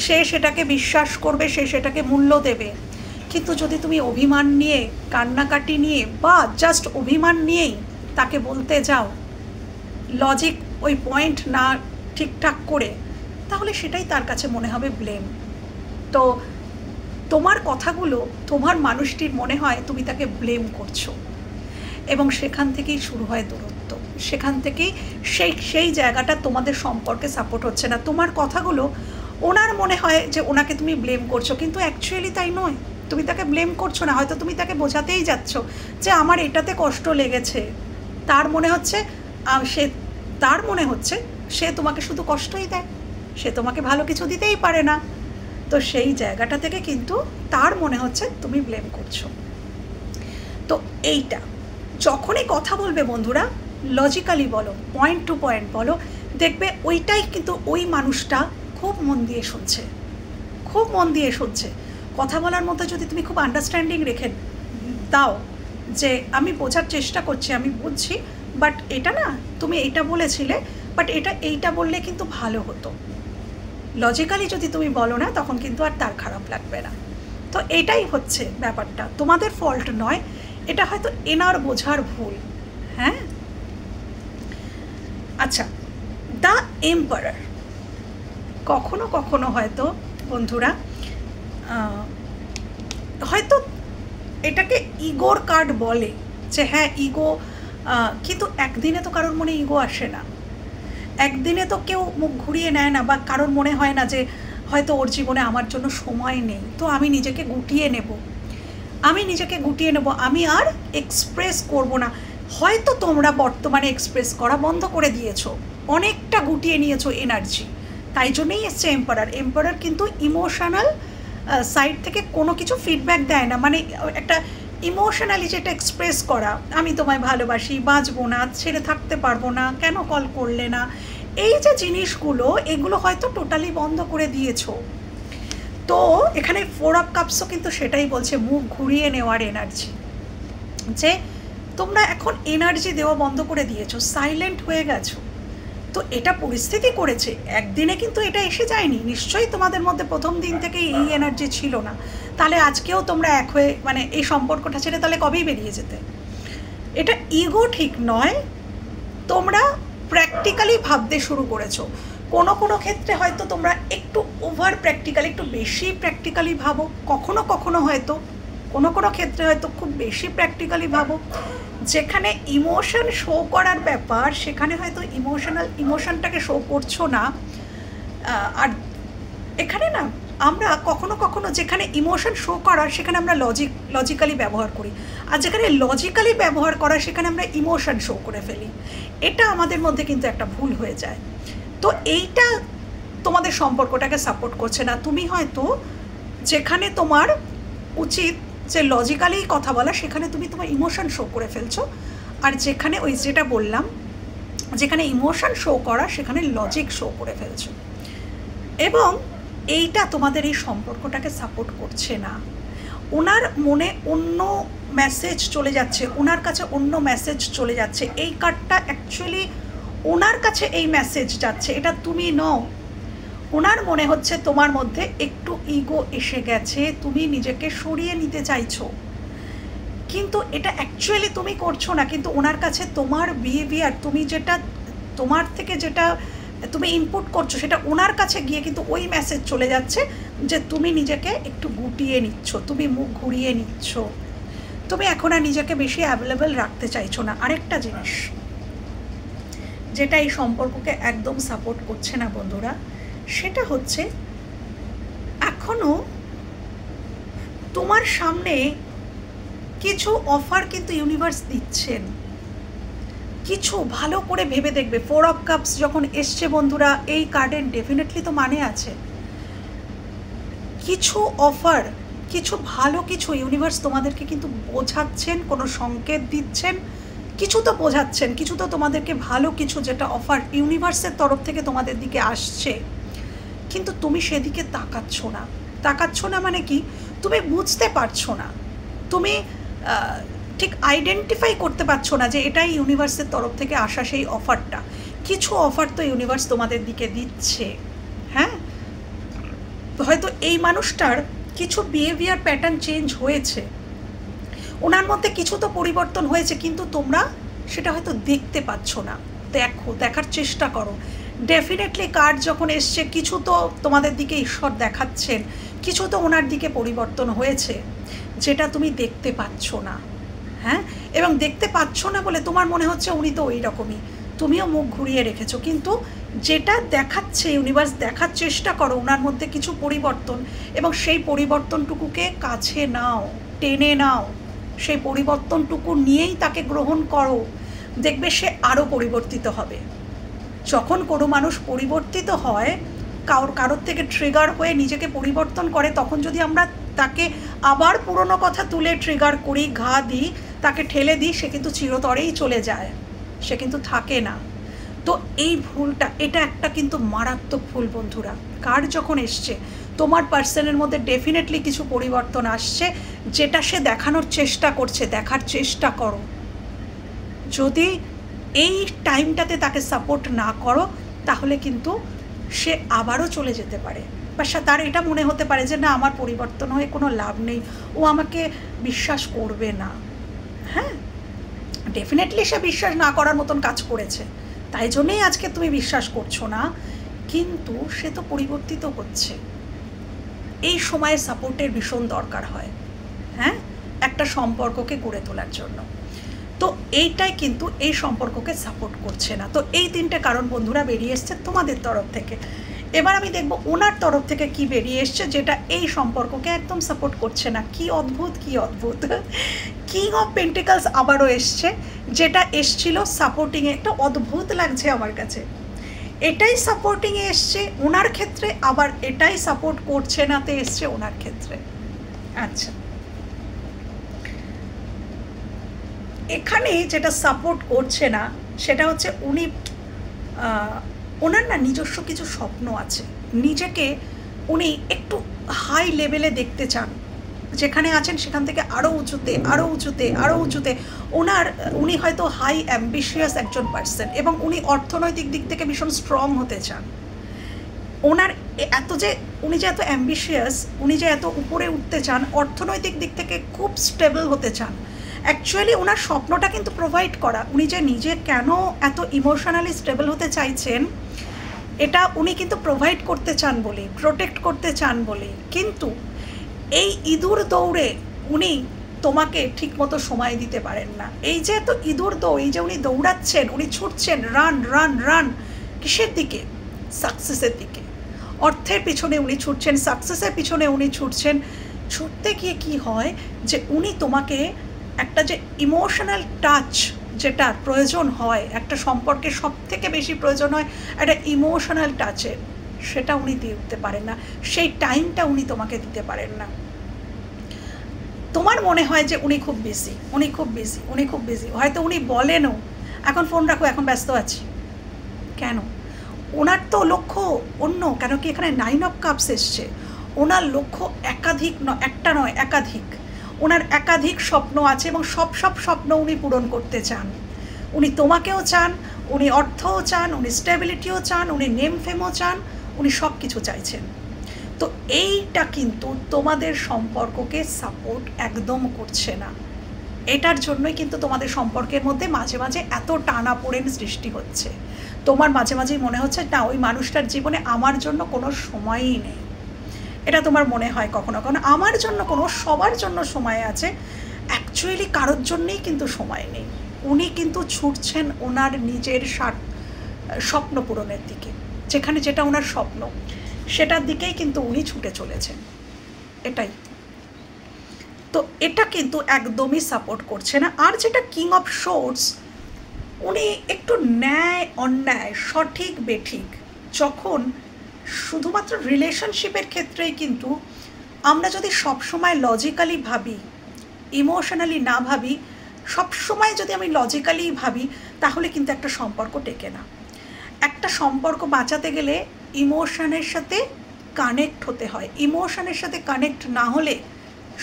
সে সেটাকে বিশ্বাস করবে, সে সেটাকে মূল্য দেবে। কিন্তু যদি তুমি অভিমান নিয়ে, কান্নাকাটি নিয়ে বা জাস্ট অভিমান নিয়েই তাকে বলতে যাও, লজিক ওই পয়েন্ট না ঠিকঠাক করে, তাহলে সেটাই তার কাছে মনে হবে ব্লেম। তো তোমার কথাগুলো তোমার মানুষটির মনে হয় তুমি তাকে ব্লেম করছো, এবং সেখান থেকেই শুরু হয় দূরত্ব। সেখান থেকেই সেই জায়গাটা তোমাদের সম্পর্কে সাপোর্ট হচ্ছে না। তোমার কথাগুলো ওনার মনে হয় যে ওনাকে তুমি ব্লেম করছো, কিন্তু অ্যাকচুয়ালি তাই নয়। তুমি তাকে ব্লেম করছো না, হয়তো তুমি তাকে বোঝাতেই যাচ্ছ যে আমার এটাতে কষ্ট লেগেছে। তার মনে হচ্ছে সে তোমাকে শুধু কষ্টই দেয়, সে তোমাকে ভালো কিছু দিতেই পারে না। তো সেই জায়গাটা থেকে কিন্তু তার মনে হচ্ছে তুমি ব্লেম করছো। তো এইটা যখনই কথা বলবে বন্ধুরা, লজিক্যালি বলো, পয়েন্ট টু পয়েন্ট বলো, দেখবে ওইটাই কিন্তু ওই মানুষটা খুব মন দিয়ে শুনছে, খুব মন দিয়ে শুনছে। কথা বলার মধ্যে যদি তুমি খুব আন্ডারস্ট্যান্ডিং রেখে দাও যে আমি বোঝার চেষ্টা করছি, আমি বুঝছি, বাট এটা না তুমি এইটা বলেছিলে, বাট এইটা বললে কিন্তু ভালো হতো, লজিক্যালি যদি তুমি বলো না, তখন কিন্তু আর তার খারাপ লাগবে না। তো এটাই হচ্ছে ব্যাপারটা, তোমাদের ফল্ট নয়, এটা হয়তো এনার বোঝার ভুল। হ্যাঁ, আচ্ছা, দ্য এম্পারার। কখনো কখনো হয়তো বন্ধুরা হয়তো এটাকে ইগোর কার্ড বলে, যে হ্যাঁ ইগো, কিন্তু একদিনে তো কারোর মনে ইগো আসে না, একদিনে তো কেউ মুখ ঘুরিয়ে নেয় না, বা কারোর মনে হয় না যে হয়তো ওর জীবনে আমার জন্য সময় নেই, তো আমি নিজেকে গুটিয়ে নেব, আমি আর এক্সপ্রেস করব না। হয়তো তোমরা বর্তমানে এক্সপ্রেস করা বন্ধ করে দিয়েছো, অনেকটা গুটিয়ে নিয়েছো এনার্জি, তাই জন্যই এসছে এম্পারার কিন্তু ইমোশনাল সাইড থেকে কোনো কিছু ফিডব্যাক দেয় না, মানে একটা ইমোশনালি যেটা এক্সপ্রেস করা, আমি তোমায় ভালোবাসি, বাঁচবো না, ছেড়ে থাকতে পারবো না, কেন কল করলে না, এই যে জিনিসগুলো, এগুলো হয়তো টোটালি বন্ধ করে দিয়েছো। তো এখানে 4 অফ কাপসও কিন্তু সেটাই বলছে, মুখ ঘুরিয়ে নেওয়ার এনার্জি, যে তোমরা এখন এনার্জি দেওয়া বন্ধ করে দিয়েছো, সাইলেন্ট হয়ে গেছো। তো এটা পরিস্থিতি করেছে, একদিনে কিন্তু এটা এসে যায়নি, নিশ্চয়ই তোমাদের মধ্যে প্রথম দিন থেকেই এই এনার্জি ছিল না, তাহলে আজকেও তোমরা এক হয়ে, মানে এই সম্পর্কটা ছেড়ে তাহলে কবেই বেরিয়ে যেতে। এটা ইগো ঠিক নয়, তোমরা প্র্যাকটিক্যালি ভাবতে শুরু করেছো। কোনো কোনো ক্ষেত্রে হয়তো তোমরা একটু ওভার প্র্যাকটিক্যালি, একটু বেশি প্র্যাকটিক্যালি ভাবো, কখনো কখনো হয়তো কোনো কোনো ক্ষেত্রে হয়তো খুব বেশি প্র্যাকটিক্যালি ভাবো। যেখানে ইমোশন শো করার ব্যাপার, সেখানে হয়তো ইমোশনটাকে শো করছো না। আর এখানে না আমরা কখনো কখনো যেখানে ইমোশন শো করার, সেখানে আমরা লজিক্যালি ব্যবহার করি, আর যেখানে লজিক্যালি ব্যবহার করা, সেখানে আমরা ইমোশন শো করে ফেলি। এটা আমাদের মধ্যে কিন্তু একটা ভুল হয়ে যায়। তো এইটা তোমাদের সম্পর্কটাকে সাপোর্ট করছে না। তুমি হয়তো যেখানে তোমার উচিত যে লজিক্যালি কথা বলা, সেখানে তুমি তোমার ইমোশন শো করে ফেলছো, আর যেখানে ওই যেটা বললাম, যেখানে ইমোশন শো করা, সেখানে লজিক শো করে ফেলছো, এবং এইটা তোমাদের এই সম্পর্কটাকে সাপোর্ট করছে না। ওনার মনে অন্য মেসেজ চলে যাচ্ছে, ওনার কাছে অন্য মেসেজ চলে যাচ্ছে। এই কার্ডটা অ্যাকচুয়ালি ওনার কাছে এই মেসেজ যাচ্ছে, এটা তুমি নও। ওনার মনে হচ্ছে তোমার মধ্যে একটু ইগো এসে গেছে, তুমি নিজেকে সরিয়ে নিতে চাইছো, কিন্তু এটা অ্যাকচুয়ালি তুমি করছো না। কিন্তু ওনার কাছে তোমার বিহেভিয়ার, তুমি যেটা তোমার থেকে যেটা তুমি ইনপুট করছো, সেটা ওনার কাছে গিয়ে কিন্তু ওই মেসেজ চলে যাচ্ছে যে তুমি নিজেকে একটু গুটিয়ে নিচ্ছ, তুমি মুখ ঘুরিয়ে নিচ্ছ, তুমি এখন আর নিজেকে বেশি অ্যাভেলেবেল রাখতে চাইছো না। আরেকটা জিনিস যেটা এই সম্পর্ককে একদম সাপোর্ট করছে না বন্ধুরা, সেটা হচ্ছে এখনও তোমার সামনে কিছু অফার কিন্তু ইউনিভার্স দিচ্ছেন, কিছু ভালো করে ভেবে দেখবে। 4 অফ কাপস যখন এসছে বন্ধুরা, এই কার্ডের ডেফিনেটলি তো মানে আছে, কিছু অফার, কিছু ভালো কিছু ইউনিভার্স তোমাদেরকে কিন্তু বোঝাচ্ছেন, কোনো সংকেত দিচ্ছেন, কিছু তো বোঝাচ্ছেন, কিছু তো তোমাদেরকে ভালো কিছু যেটা অফার ইউনিভার্সের তরফ থেকে তোমাদের দিকে আসছে, কিন্তু তুমি সেদিকে তাকাচ্ছ না। মানে কি, তুমি বুঝতে পারছো না, তুমি ঠিক আইডেন্টিফাই করতে পারছো না যে এটাই ইউনিভার্সের তরফ থেকে আসা সেই অফারটা। কিছু অফার তো ইউনিভার্স তোমাদের দিকে দিচ্ছে। হ্যাঁ, হয়তো এই মানুষটার কিছু বিহেভিয়ার প্যাটার্ন চেঞ্জ হয়েছে, ওনার মধ্যে কিছু তো পরিবর্তন হয়েছে, কিন্তু তোমরা সেটা হয়তো দেখতে পাচ্ছ না। দেখো, দেখার চেষ্টা করো। ডেফিনেটলি কার্ড যখন এসছে, কিছু তো তোমাদের দিকে ঈশ্বর দেখাচ্ছেন, কিছু তো ওনার দিকে পরিবর্তন হয়েছে যেটা তুমি দেখতে পাচ্ছ না। হ্যাঁ, এবং দেখতে পাচ্ছ না বলে তোমার মনে হচ্ছে উনি তো ওই রকমই, তুমিও মুখ ঘুরিয়ে রেখেছো, কিন্তু যেটা দেখাচ্ছে ইউনিভার্স, দেখার চেষ্টা করো ওনার মধ্যে কিছু পরিবর্তন, এবং সেই পরিবর্তনটুকুকে কাছে নাও, টেনে নাও, সেই পরিবর্তনটুকু নিয়েই তাকে গ্রহণ করো। দেখবে সে আরও পরিবর্তিত হবে। যখন কোনো মানুষ পরিবর্তিত হয়, কারোর থেকে ট্রিগার হয়ে নিজেকে পরিবর্তন করে, তখন যদি আমরা তাকে আবার পুরনো কথা তুলে ট্রিগার করি, ঘা দিই, তাকে ঠেলে দিই, সে কিন্তু চিরতরেই চলে যায়, সে কিন্তু থাকে না। তো এই ভুলটা, এটা একটা কিন্তু মারাত্মক ভুল বন্ধুরা। কার্ড যখন এসছে, তোমার পার্সনের মধ্যে ডেফিনেটলি কিছু পরিবর্তন আসছে, যেটা সে দেখানোর চেষ্টা করছে। দেখার চেষ্টা করো। যদি এই টাইমটাতে তাকে সাপোর্ট না করো, তাহলে কিন্তু সে আবারও চলে যেতে পারে, বা তার এটা মনে হতে পারে যে না, আমার পরিবর্তন হয়ে কোনো লাভ নেই, ও আমাকে বিশ্বাস করবে না। হ্যাঁ, ডেফিনেটলি সে বিশ্বাস না করার মতন কাজ করেছে, তাই জন্যেই আজকে তুমি বিশ্বাস করছো না, কিন্তু সে তো পরিবর্তিত হচ্ছে। এই সময়ে সাপোর্টের ভীষণ দরকার হয়, হ্যাঁ, একটা সম্পর্ককে গড়ে তোলার জন্য। তো এইটাই কিন্তু এই সম্পর্ককে সাপোর্ট করছে না। তো এই তিনটে কারণ বন্ধুরা বেরিয়ে এসছে তোমাদের তরফ থেকে। এবার আমি দেখব ওনার তরফ থেকে কি বেরিয়ে এসছে যেটা এই সম্পর্ককে একদম সাপোর্ট করছে না। কি অদ্ভুত, কি অদ্ভুত। কিং অফ পেন্টিকলস আবারও এসছে, যেটা এসছিল সাপোর্টিংয়ে। একটা অদ্ভুত লাগছে আমার কাছে। এটাই সাপোর্টিংয়ে এসছে ওনার ক্ষেত্রে, আবার এটাই সাপোর্ট করছে নাতে এসছে ওনার ক্ষেত্রে। আচ্ছা, এখানে যেটা সাপোর্ট করছে না সেটা হচ্ছে ওনার না নিজস্ব কিছু স্বপ্ন আছে। নিজেকে উনি একটু হাই লেভেলে দেখতে চান, যেখানে আছেন সেখান থেকে আরও উঁচুতে, আরও উঁচুতে, আরও উঁচুতে। উনি হয়তো হাই অ্যাম্বিশিয়াস একজন পার্সন, এবং উনি অর্থনৈতিক দিক থেকে ভীষণ স্ট্রং হতে চান। ওনার উনি যে এত অ্যাম্বিশিয়াস, উনি যে এত উপরে উঠতে চান, অর্থনৈতিক দিক থেকে খুব স্টেবল হতে চান। অ্যাকচুয়ালি ওনার স্বপ্নটা কিন্তু প্রোভাইড করা। উনি যে নিজে কেন এত ইমোশনালি স্টেবল হতে চাইছেন, এটা উনি কিন্তু প্রোভাইড করতে চান বলেই, প্রোটেক্ট করতে চান বলেই। কিন্তু এই ইঁদুর দৌড়ে উনি তোমাকে ঠিকমতো সময় দিতে পারেন না। এই যে এত ইঁদুর দৌড়, এই যে উনি দৌড়াচ্ছেন, উনি ছুটছেন, রান রান রান, কিসের দিকে? সাকসেসের দিকে। অর্থের পিছনে উনি ছুটছেন, সাকসেসের পিছনে উনি ছুটছেন। ছুটতে গিয়ে কি হয় যে উনি তোমাকে একটা যে ইমোশনাল টাচ যেটার প্রয়োজন হয়, একটা সম্পর্কে সব থেকে বেশি প্রয়োজন হয় একটা ইমোশনাল টাচের, সেটা উনি দিয়ে উঠতে পারেন না। সেই টাইমটা উনি তোমাকে দিতে পারেন না। তোমার মনে হয় যে উনি খুব বিজি, উনি খুব বিজি, উনি খুব বিজি। হয়তো উনি বলেনও এখন ফোন রাখো, এখন ব্যস্ত আছি। কেন? ওনার তো লক্ষ্য অন্য। কেন কি এখানে 9 অফ কাপস এসছে। ওনার লক্ষ্য একাধিক, একটা নয়, একাধিক। ওনার একাধিক স্বপ্ন আছে, এবং সব স্বপ্ন উনি পূরণ করতে চান। উনি তোমাকেও চান, উনি অর্থও চান, উনি স্টেবিলিটিও চান, উনি নেম ফেমও চান, উনি সব কিছু চাইছেন। তো এইটা কিন্তু তোমাদের সম্পর্ককে সাপোর্ট একদম করছে না। এটার জন্যই কিন্তু তোমাদের সম্পর্কের মধ্যে মাঝে মাঝে এত টানাপোড়েন সৃষ্টি হচ্ছে। তোমার মাঝে মাঝেই মনে হচ্ছে না, ওই মানুষটার জীবনে আমার জন্য কোনো সময়ই নেই। এটা তোমার মনে হয় কখনো কখনো, আমার জন্য কোনো, সবার জন্য সময় আছে। অ্যাকচুয়ালি কারোর জন্যেই কিন্তু সময় নেই। উনি কিন্তু ছুটছেন ওনার নিজের স্বপ্ন পূরণের দিকে, যেখানে যেটা ওনার স্বপ্ন সেটার দিকেই কিন্তু উনি ছুটে চলেছেন। এটাই তো, এটা কিন্তু একদমই সাপোর্ট করছে না। আর যেটা কিং অফ সোর্ডস, উনি একটু ন্যায় অন্যায়, সঠিক বেঠিক, যখন শুধুমাত্র রিলেশনশিপের ক্ষেত্রেই কিন্তু আমরা যদি সবসময় লজিক্যালি ভাবি, ইমোশনালি না ভাবি, সবসময় যদি আমি লজিক্যালি ভাবি, তাহলে কিন্তু একটা সম্পর্ক টেকে না। একটা সম্পর্ক বাঁচাতে গেলে ইমোশনের সাথে কানেক্ট হতে হয়। ইমোশনের সাথে কানেক্ট না হলে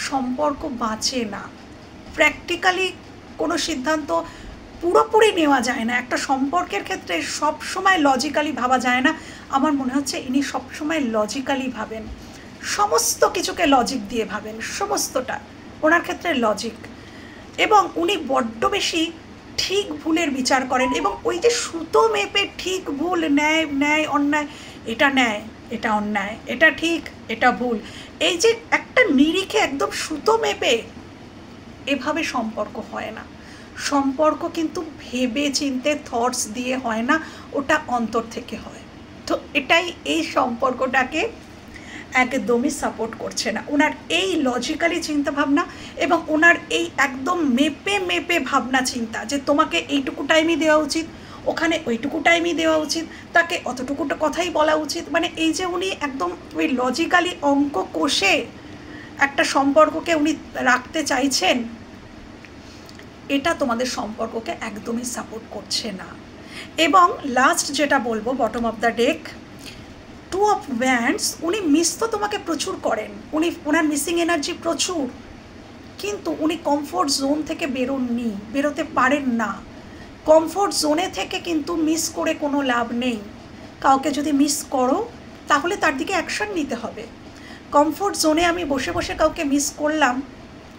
সম্পর্ক বাঁচে না। প্র্যাকটিক্যালি কোনো সিদ্ধান্ত পুরোপুরি নেওয়া যায় না। একটা সম্পর্কের ক্ষেত্রে সবসময় লজিক্যালি ভাবা যায় না। আমার মনে হচ্ছে ইনি সবসময় লজিক্যালি ভাবেন, সমস্ত কিছুকে লজিক দিয়ে ভাবেন, সমস্তটা ওনার ক্ষেত্রে লজিক। এবং উনি বড্ড বেশি ঠিক ভুলের বিচার করেন, এবং ওই যে সুতো মেপে ঠিক ভুল, ন্যায় ন্যায় অন্যায়, এটা ন্যায় এটা অন্যায়, এটা ঠিক এটা ভুল, এই যে একটা নিরিখে একদম সুতো মেপে, এভাবে সম্পর্ক হয় না। সম্পর্ক কিন্তু ভেবে চিনতে থটস দিয়ে হয় না, ওটা অন্তর থেকে হয়। তো এটাই এই সম্পর্কটাকে একদমই সাপোর্ট করছে না। ওনার এই লজিক্যালি চিন্তাভাবনা এবং ওনার এই একদম মেপে মেপে ভাবনা চিন্তা, যে তোমাকে এইটুকু টাইমই দেওয়া উচিত, ওখানে ওইটুকু টাইমই দেওয়া উচিত, তাকে অতটুকু কথাই বলা উচিত, মানে এই যে উনি একদম ওই লজিক্যালি অঙ্ক কষে একটা সম্পর্ককে উনি রাখতে চাইছেন, এটা তোমাদের সম্পর্ককে একদমই সাপোর্ট করছে না। এবং লাস্ট যেটা বলবো, bottom of the deck, two of wands, উনি মিস তো তোমাকে প্রচুর করেন, উনি ওনার মিসিং এনার্জি প্রচুর, কিন্তু উনি কমফোর্ট জোন থেকে বেরোননি, বেরোতে পারেন না। কমফোর্ট জোনে থেকে কিন্তু মিস করে কোনো লাভ নেই। কাউকে যদি মিস করো তাহলে তার দিকে অ্যাকশন নিতে হবে। কমফোর্ট জোনে আমি বসে বসে কাউকে মিস করলাম,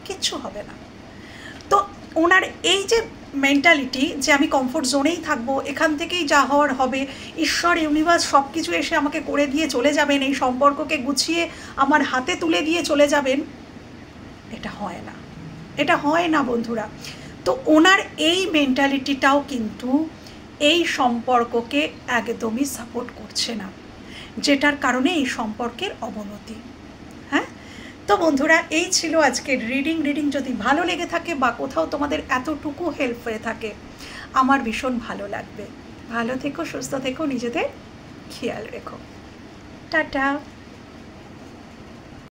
কিচ্ছু হবে না। তো ওনার এই যে মেন্টালিটি, যে আমি কমফোর্ট জোনেই থাকবো, এখান থেকেই যা হওয়ার হবে, ঈশ্বর ইউনিভার্স সব কিছু এসে আমাকে করে দিয়ে চলে যাবেন, এই সম্পর্ককে গুছিয়ে আমার হাতে তুলে দিয়ে চলে যাবেন, এটা হয় না, এটা হয় না বন্ধুরা। তো ওনার এই মেন্টালিটিটাও কিন্তু এই সম্পর্ককে একদমই সাপোর্ট করছে না, যেটার কারণে এই সম্পর্কের অবনতি। হ্যাঁ, তো বন্ধুরা এই ছিল আজকের রিডিং যদি ভালো লেগে থাকে বা কোথাও তোমাদের এতটুকু হেল্প হয়ে থাকে, আমার ভীষণ ভালো লাগবে। ভালো থেকো, সুস্থ থেকো, নিজেদের খেয়াল রেখো। টাটা।